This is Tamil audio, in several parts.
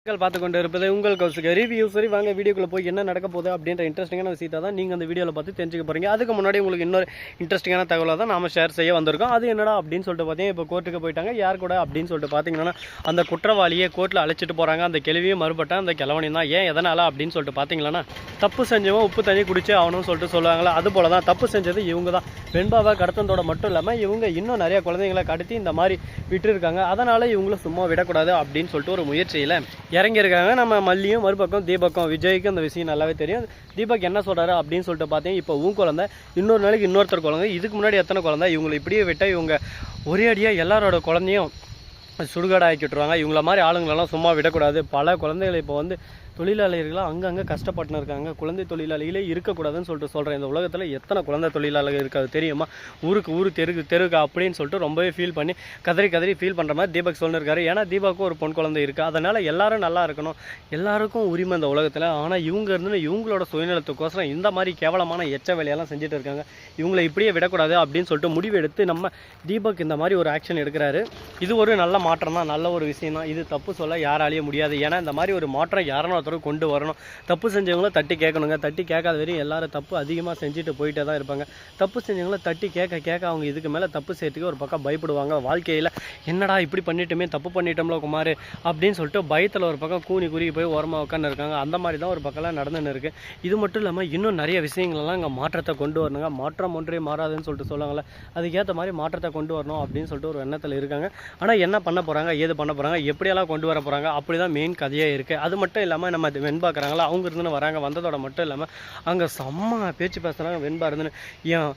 பார்த்து கொண்டு இருப்பது உங்கள் கௌசிக ரிவ்யூ. சரி வாங்க வீடியோக்குள்ள போய் என்ன நடக்க போகுது அப்படின்ற இன்ட்ரெஸ்டிங்கான விஷயத்தை தான் நீங்கள் அந்த வீடியோவில் பார்த்து தெரிஞ்சுக்க போகிறீங்க. அதுக்கு முன்னாடி உங்களுக்கு இன்னொரு இன்ட்ரெஸ்டிங்கான தகவலை தான் நாம ஷேர் செய்ய வந்திருக்கோம். அது என்னடா அப்படின்னு சொல்லிட்டு பார்த்தீங்கன்னா, இப்போ கோர்ட்டுக்கு போயிட்டாங்க. யார் கூட அப்படின்னு சொல்லிட்டு பார்த்தீங்கன்னா, அந்த குற்றவாளியை கோர்ட்டில் அழைச்சிட்டு போகிறாங்க. அந்த கேள்வியும் மறுபட்ட அந்த கிழவனையும் தான். ஏன் எதனால் அப்படின்னு சொல்லிட்டு பார்த்தீங்கன்னா, தப்பு செஞ்சவன் உப்பு தண்ணி குடிச்சே ஆகணும்னு சொல்லிட்டு சொல்லுவாங்களா, அது போல தான் தப்பு செஞ்சது இவங்க தான். வெண்பாவை கடத்தந்தோட மட்டும் இல்லாமல் இவங்க இன்னும் நிறைய குழந்தைங்களை கடத்தி இந்த மாதிரி விட்டுருக்காங்க. அதனால் இவங்களும் சும்மா விடக்கூடாது அப்படின்னு சொல்லிட்டு ஒரு முயற்சியில் இறங்கியிருக்காங்க. நம்ம மல்லியும் மறுபக்கம் தீபக்கும் விஜய்க்கு அந்த விஷயம் நல்லாவே தெரியும். தீபக் என்ன சொல்கிறாரு அப்படின்னு சொல்லிட்டு பார்த்தீங்கன்னா, இப்போ உன் குழந்தை இன்னொரு நாளைக்கு இன்னொருத்தர் குழந்தை, இதுக்கு முன்னாடி எத்தனை குழந்தை, இவங்களை இப்படியே விட்டால் இவங்க ஒரே அடியாக எல்லாரோட குழந்தையும் சுடுகாடாக ஆக்கிட்டுருவாங்க. இவங்கள மாதிரி ஆளுங்களெல்லாம் சும்மா விடக்கூடாது. பல குழந்தைகள் இப்போ தொழிலாளர்களாக அங்கங்கே கஷ்டப்பட்டுன்னு இருக்காங்க. குழந்தை தொழிலாளிகளே இருக்கக்கூடாதுன்னு சொல்லிட்டு சொல்கிறேன். இந்த உலகத்தில் எத்தனை குழந்தை தொழிலாளர்கள் இருக்காது தெரியுமா? ஊருக்கு ஊர் தெருக்கு அப்படின்னு சொல்லிட்டு ரொம்பவே ஃபீல் பண்ணி கதறி ஃபீல் பண்ணுற மாதிரி தீபக் சொல்லியிருக்காரு. ஏன்னா தீபக்கும் ஒரு பொன் குழந்தை இருக்குது. அதனால் எல்லாரும் நல்லா இருக்கணும், எல்லாருக்கும் உரிமை இந்த உலகத்தில். ஆனால் இவங்க இருந்து இவங்களோட சுயநலத்துக்கோசரம் இந்த மாதிரி கேவலமான எச்ச வேலையெல்லாம் செஞ்சுட்டு இருக்காங்க. இவங்களை இப்படியே விடக்கூடாது அப்படின்னு சொல்லிட்டு முடிவு எடுத்து நம்ம தீபக் இந்த மாதிரி ஒரு ஆக்ஷன் எடுக்கிறாரு. இது ஒரு நல்ல மாற்றம் தான், நல்ல ஒரு விஷயம் தான். இது தப்பு சொல்ல யாராலையும் முடியாது. ஏன்னா இந்த மாதிரி ஒரு மாற்றம் யாரும் கொண்டு வரணும். தப்பு செஞ்சவங்களும் தட்டி கேட்கணுங்க. தட்டி கேட்காத வரையும் எல்லாரும் தப்பு அதிகமாக செஞ்சுட்டு போயிட்டே தான் இருப்பாங்க. தப்பு செஞ்சவங்களும் தட்டி கேட்க அவங்க இதுக்கு மேலே தப்பு செய்யறதுக்கு ஒரு பக்கம் பயப்படுவாங்க. வாழ்க்கையில் என்னடா இப்படி பண்ணிட்டோமே, தப்பு பண்ணிட்டோம்ல குமார் அப்படின்னு சொல்லிட்டு பயத்தில் ஒரு பக்கம் கூனி குறுகி போய் ஓரமாக உட்காந்து இருக்காங்க. அந்த மாதிரி தான் ஒரு பக்கம்லாம் நடந்துன்னு இருக்குது. இது மட்டும் இல்லாமல் இன்னும் நிறைய விஷயங்கள்லாம் இங்கே மாற்றத்தை கொண்டு வரணுங்க. மாற்றம் ஒன்றே மாறாதுன்னு சொல்லிட்டு சொல்லுவாங்களே, அதுக்கேற்ற மாதிரி மாற்றத்தை கொண்டு வரணும் அப்படின்னு சொல்லிட்டு ஒரு எண்ணத்தில் இருக்காங்க. ஆனால் என்ன பண்ண போகிறாங்க, ஏது பண்ண போகிறாங்க, எப்படியெல்லாம் கொண்டு வர போகிறாங்க, அப்படி தான் மெயின் கதையே இருக்குது. அது மட்டும் இல்லாமல் நம்ம வெண்பாக்குறாங்களா, அவங்க இருந்துன்னு வராங்க. வந்ததோட மட்டும் இல்லாமல் அங்கே செம்ம பேச்சு பேசுகிறாங்க. வெண்பா இருந்துன்னு ஏன்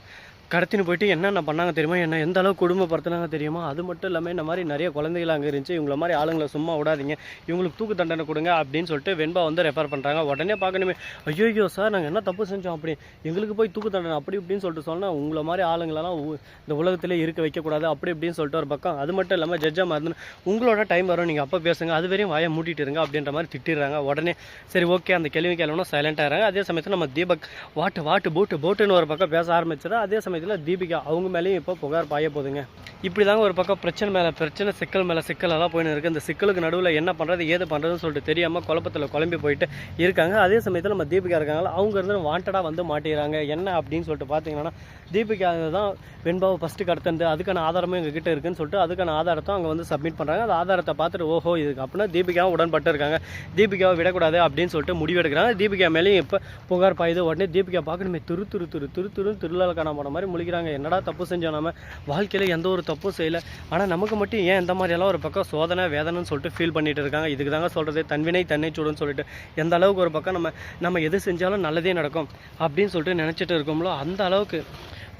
கடத்தின்னு போயிட்டு என்னென்ன பண்ணாங்க தெரியுமா, என்ன எந்த அளவுக்கு குடும்பப்படுத்தினாங்க தெரியுமா. அது மட்டும் இல்லாமல் இந்த மாதிரி நிறைய குழந்தைகள் அங்கே இருந்துச்சு. இவங்கள மாதிரி ஆளுங்களை சும்மா விடாதீங்க, இவங்களுக்கு தூக்கு தண்டனை கொடுங்க அப்படின்னு சொல்லிட்டு வெண்பா ரெஃபர் பண்ணுறாங்க. உடனே பார்க்கணுமே, ஐயோ சார் நாங்கள் என்ன தப்பு செஞ்சோம், அப்படி எங்களுக்கு போய் தூக்கு தண்டனை அப்படி இப்படின்னு சொல்லிட்டு சொன்னால் உங்களை மாதிரி ஆளுங்களெல்லாம் இந்த உலகத்திலே இருக்க வைக்கக்கூடாது அப்படி இப்படின்னு சொல்லிட்டு ஒரு பக்கம். அது மட்டும் இல்லாமல் ஜட்ஜாக மருந்து உங்களோட டைம் வரும், நீங்கள் அப்போ பேசுங்க, அது வரையும் வாயை மூட்டிட்டு இருங்க அப்படின்ற மாதிரி திட்டிடுறாங்க. உடனே சரி ஓகே அந்த கேள்வி கேள்வினா சைலண்டாக இருங்க. அதே சமயத்தில் நம்ம தீபக் வாட்டு போட்டுன்னு ஒரு பக்கம் பேச ஆரம்பிச்சிடா. அதே சமயத்தில் தீபிகா அவங்க மேலேயும் இப்போ புகார் பாய போதுங்க. இப்படி தாங்க ஒரு பக்கம் பிரச்சனை மேலே பிரச்சனை, சிக்கல் மேலே சிக்கலெல்லாம் போயின்னு இருக்குது. இந்த சிக்கலுக்கு நடுவில் என்ன பண்ணுறது ஏது பண்ணுறதுன்னு சொல்லிட்டு தெரியாமல் குழப்பத்தில் குழம்பி போயிட்டு இருக்காங்க. அதே சமயத்தில் நம்ம தீபிகா இருக்காங்களா, அவங்க இருந்து வாண்டடாக மாட்டிடுறாங்க. என்ன அப்படின்னு சொல்லிட்டு பார்த்தீங்கன்னா, தீபிகா தான் வெண்பாவை ஃபஸ்ட்டு கடத்தந்து அதுக்கான ஆதாரமும் எங்ககிட்ட இருக்குன்னு சொல்லிட்டு அதுக்கான ஆதாரத்தை அவங்க சப்மிட் பண்ணுறாங்க. அந்த ஆதாரத்தை பார்த்துட்டு ஓஹோ இதுக்கு அப்படின்னா தீபிகாவும் உடன்பட்டு இருக்காங்க. தீபிகாவை விடக்கூடாது அப்படின்னு சொல்லிட்டு முடிவெடுக்கிறாங்க. தீபிகா மேலேயும் இப்போ புகார் பாயுது. உடனே தீபிகா பார்க்கணுமே துருன்னு திருவிழாக்கான போன மாதிரி முழிக்கிறாங்க. என்னடா தப்பு செஞ்சோம், நம்ம வாழ்க்கையில் எந்த ஒரு தப்பும் செய்யலை, ஆனால் நமக்கு மட்டும் ஏன் இந்த மாதிரியெல்லாம் ஒரு பக்கம் சோதனை வேதனைன்னு சொல்லிட்டு ஃபீல் பண்ணிட்டு இருக்காங்க. இதுக்கு தாங்க சொல்கிறது தன்வினை தன்னை சூடுன்னு சொல்லிட்டு. எந்த அளவுக்கு ஒரு பக்கம் நம்ம எது செஞ்சாலும் நல்லதே நடக்கும் அப்படின்னு சொல்லிட்டு நினச்சிட்டு இருக்கோம்ல, அந்த அளவுக்கு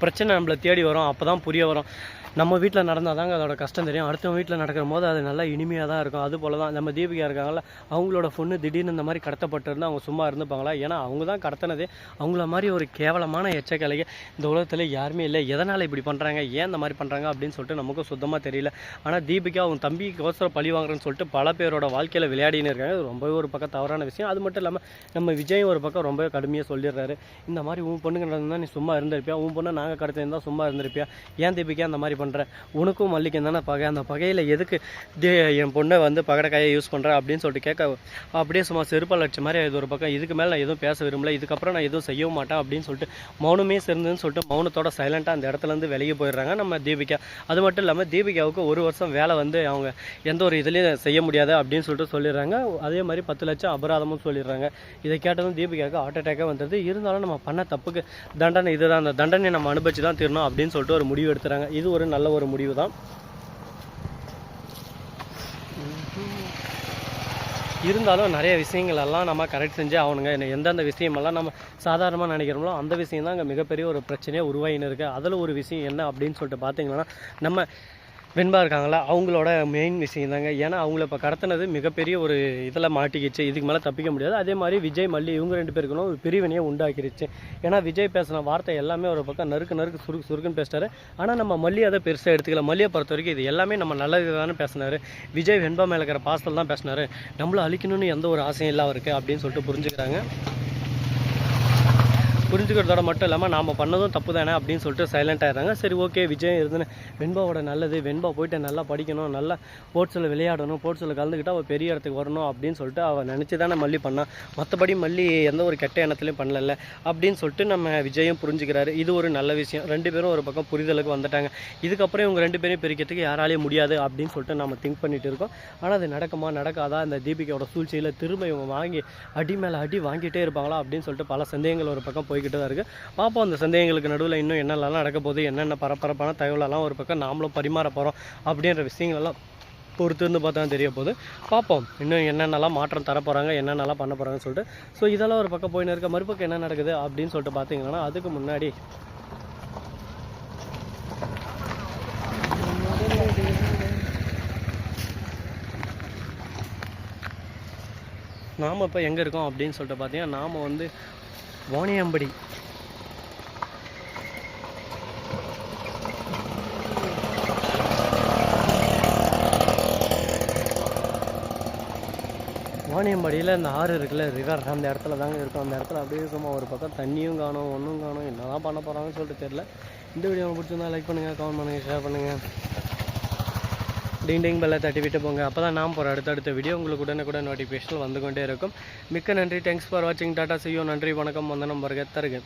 பிரச்சனை நம்மளை தேடி வரும். அப்போ தான் புரிய வரும், நம்ம வீட்டில் நடந்தால் தாங்க அதோட கஷ்டம் தெரியும். அடுத்தவங்க வீட்டில் நடக்கிற போது அது நல்லா இனிமையாக தான் இருக்கும். அது போல தான் நம்ம தீபிகா இருக்காங்களா, அவங்களோட பொண்ணு திடீர்னு இந்த மாதிரி கடத்தப்பட்டிருந்தால் அவங்க சும்மா இருந்துப்பாங்களா? ஏன்னா அவங்க தான் கடத்தினதே. அவங்கள மாதிரி ஒரு கேவலமான எச்சக்கலையை இந்த உலகத்தில் யாருமே இல்லை. எதனால் இப்படி பண்ணுறாங்க, ஏன் இந்த மாதிரி பண்ணுறாங்க அப்படின்னு சொல்லிட்டு நமக்கும் சுத்தமாக தெரியல. ஆனால் தீபிகா அவங்க தம்பிக்கு அவசரம் பழி வாங்குறேன்னு சொல்லிட்டு பல பேரோட வாழ்க்கையில் விளையாடின்னு இருக்காங்க. அது ரொம்பவே ஒரு பக்கம் தவறான விஷயம். அது மட்டும் இல்லாமல் நம்ம விஜயும் ஒரு பக்கம் ரொம்பவே கடுமையாக சொல்லிடுறாரு. இந்த மாதிரி உன் பொண்ணுங்க இருந்தால் நீ சும்மா இருந்திருப்பியா, உன் பொண்ணு நாங்கள் கடத்திருந்தால் சும்மா இருந்திருப்பியா, ஏன் தீபிகா அந்த மாதிரி பண்ணுறேன், உனக்கும் மல்லிக்கும் தானே பகை, அந்த பகையில் எதுக்கு என் பொண்ணை பகடைக்காயை யூஸ் பண்ணுறேன் அப்படின்னு சொல்லிட்டு கேட்க அப்படியே சும்மா செருப்பால் அடிச்ச மாதிரி இது ஒரு பக்கம். இதுக்கு மேலே நான் எதுவும் பேச விரும்பல, இதுக்கப்புறம் நான் எதுவும் செய்யவும் மாட்டேன் அப்படின்னு சொல்லிட்டு மௌனமே சேர்ந்துன்னு சொல்லிட்டு மௌனத்தோட சைலண்டாக அந்த இடத்துலேருந்து வெளியே போயிடுறாங்க நம்ம தீபிகா. அது மட்டும் இல்லாமல் தீபிகாவுக்கு 1 வருஷம் வேலை அவங்க எந்த ஒரு இதுலேயும் செய்ய முடியாது அப்படின்னு சொல்லிட்டு சொல்லிடுறாங்க. அதே மாதிரி 10 லட்சம் அபராதமும் சொல்லிடுறாங்க. இதை கேட்டதும் தீபிகாவுக்கு ஹார்ட் அட்டாக்காக வந்துடுது. இருந்தாலும் நம்ம பண்ண தப்புக்கு தண்டனை இதுதான், அந்த தண்டனை நம்ம அனுபவிச்சு தான் தீரணும் அப்படின்னு சொல்லிட்டு ஒரு முடிவு எடுத்துறாங்க. இது ஒரு நல்ல ஒரு முடிவு தான். இருந்தாலும் நிறைய விஷயங்கள் எல்லாம் நம்ம கரெக்ட் செஞ்சே ஆகணுங்க. எந்தெந்த விஷயமெல்லாம் நம்ம சாதாரணமாக நினைக்கிறோமோ அந்த விஷயம் தான் அங்கே மிகப்பெரிய ஒரு பிரச்சனையாக உருவாகின்னு இருக்குது. அதில் ஒரு விஷயம் என்ன அப்படின்னு சொல்லிட்டு பார்த்தீங்கன்னா, நம்ம வெண்பா இருக்காங்களா, அவங்களோட மெயின் விஷயம் தாங்க. ஏன்னா அவங்கள இப்போ கடத்தினது மிகப்பெரிய ஒரு இதில் மாட்டிக்கிச்சு. இதுக்கு மேலே தப்பிக்க முடியாது. அதே மாதிரி விஜய் மல்லி இவங்க 2 பேருக்கும் ஒரு பிரிவினையை உண்டாக்கிடுச்சு. ஏன்னா விஜய் பேசின வார்த்தை எல்லாமே ஒரு பக்கம் நறுக்கு சுருக்குன்னு பேசிட்டாரு. ஆனால் நம்ம மல்லி அதை பெருசாக எடுத்துக்கல. மல்லியை பொறுத்த வரைக்கும் இது எல்லாமே நம்ம நல்லது தானே பேசினார். விஜய் வெண்பா மேலே இருக்கிற பாசத்தில் தான் பேசினார். நம்மளை அழிக்கணும்னு எந்த ஒரு ஆசையும் இல்லை அவருக்கு அப்படின்னு சொல்லிட்டு புரிஞ்சுக்கிறாங்க. புரிஞ்சுக்கிறதோட மட்டும் இல்லாமல் நாம் பண்ணதும் தப்பு தானே அப்படின்னு சொல்லிட்டு சைலண்ட் ஆகிடுறாங்க. சரி ஓகே விஜய் இருந்துன்னு வெண்பாவோட நல்லது, வெண்பா போயிட்டு நல்லா படிக்கணும், நல்லா ஸ்போர்ட்ஸில் விளையாடணும், ஸ்போர்ட்ஸில் கலந்துக்கிட்டு அவள் பெரிய இடத்துக்கு வரணும் அப்படின்னு சொல்லிட்டு அவள் நினச்சி தானே மல்லி பண்ணான். மற்றபடி மல்லி எந்த ஒரு கெட்ட எண்ணத்துலையும் பண்ணல அப்படின்னு சொல்லிட்டு நம்ம விஜயும் புரிஞ்சுக்கிறாரு. இது ஒரு நல்ல விஷயம். 2 பேரும் ஒரு பக்கம் புரிதலுக்கு வந்துட்டாங்க. இதுக்கப்புறம் இவங்க 2 பேரையும் பிரிக்கிறதுக்கு யாராலையும் முடியாது அப்படின்னு சொல்லிட்டு நம்ம திங்க் பண்ணிட்டு இருக்கோம். ஆனால் அது நடக்குமா நடக்காதா, இந்த தீபிகாவோட சூழ்ச்சியில் திரும்ப இவங்க வாங்கி அடி மேலே அடி வாங்கிட்டே இருப்பாங்களா அப்படின்னு சொல்லிட்டு பல சந்தேகங்கள் ஒரு பக்கம் போய்கிட்டு தான் இருக்குது. பார்ப்போம் அந்த சந்தேகங்களுக்கு நடுவில் இன்னும் என்னெல்லாம் நடக்க போகுது, என்னென்ன பரபரப்பான தகவலெல்லாம் ஒரு பக்கம் நாமளும் பரிமாற போகிறோம் அப்படின்ற விஷயங்கள்லாம் பொறுத்து இருந்து பார்த்தா தெரிய போகுது. பார்ப்போம் இன்னும் என்னென்னலாம் மாற்றம் தர போகிறாங்க, என்னென்னலாம் பண்ண போகிறாங்கன்னு சொல்லிட்டு. ஸோ இதெல்லாம் ஒரு பக்கம் போயின்னு இருக்க, மறுபக்கம் என்ன நடக்குது அப்படின்னு சொல்லிட்டு பார்த்தீங்கன்னா அதுக்கு முன்னாடி நாம் இப்போ எங்கே இருக்கோம் அப்படின்னு சொல்லிட்டு பார்த்தீங்கன்னா நாம் வந்து வாணியம்படி வாணியம்பாடியில் இந்த ஆறு இருக்குல்ல, ரிவர், அந்த இடத்துல தாங்க இருக்கும். அந்த இடத்துல அப்படியே சும்மா ஒரு பக்கம் தண்ணியும் காணும், ஒன்றும் காணும், என்னதான் பண்ண போகிறாங்கன்னு சொல்லிட்டு தெரியல. இந்த வீடியோ பிடிச்சிருந்தா லைக் பண்ணுங்கள், கமெண்ட் பண்ணுங்கள், ஷேர் பண்ணுங்கள், டிங் பெல்லை தட்டி விட்டு போங்க. அப்போ தான் நான் போகிற அடுத்தடுத்த வீடியோ உங்களுக்கு உடனுக்குடன் நோட்டிஃபிகேஷன் வந்து கொண்டே இருக்கும். மிக்க நன்றி. தேங்க்ஸ் ஃபார் வாட்சிங். Tata, see you. நன்றி, வணக்கம், வந்தனம், வருக, தருக.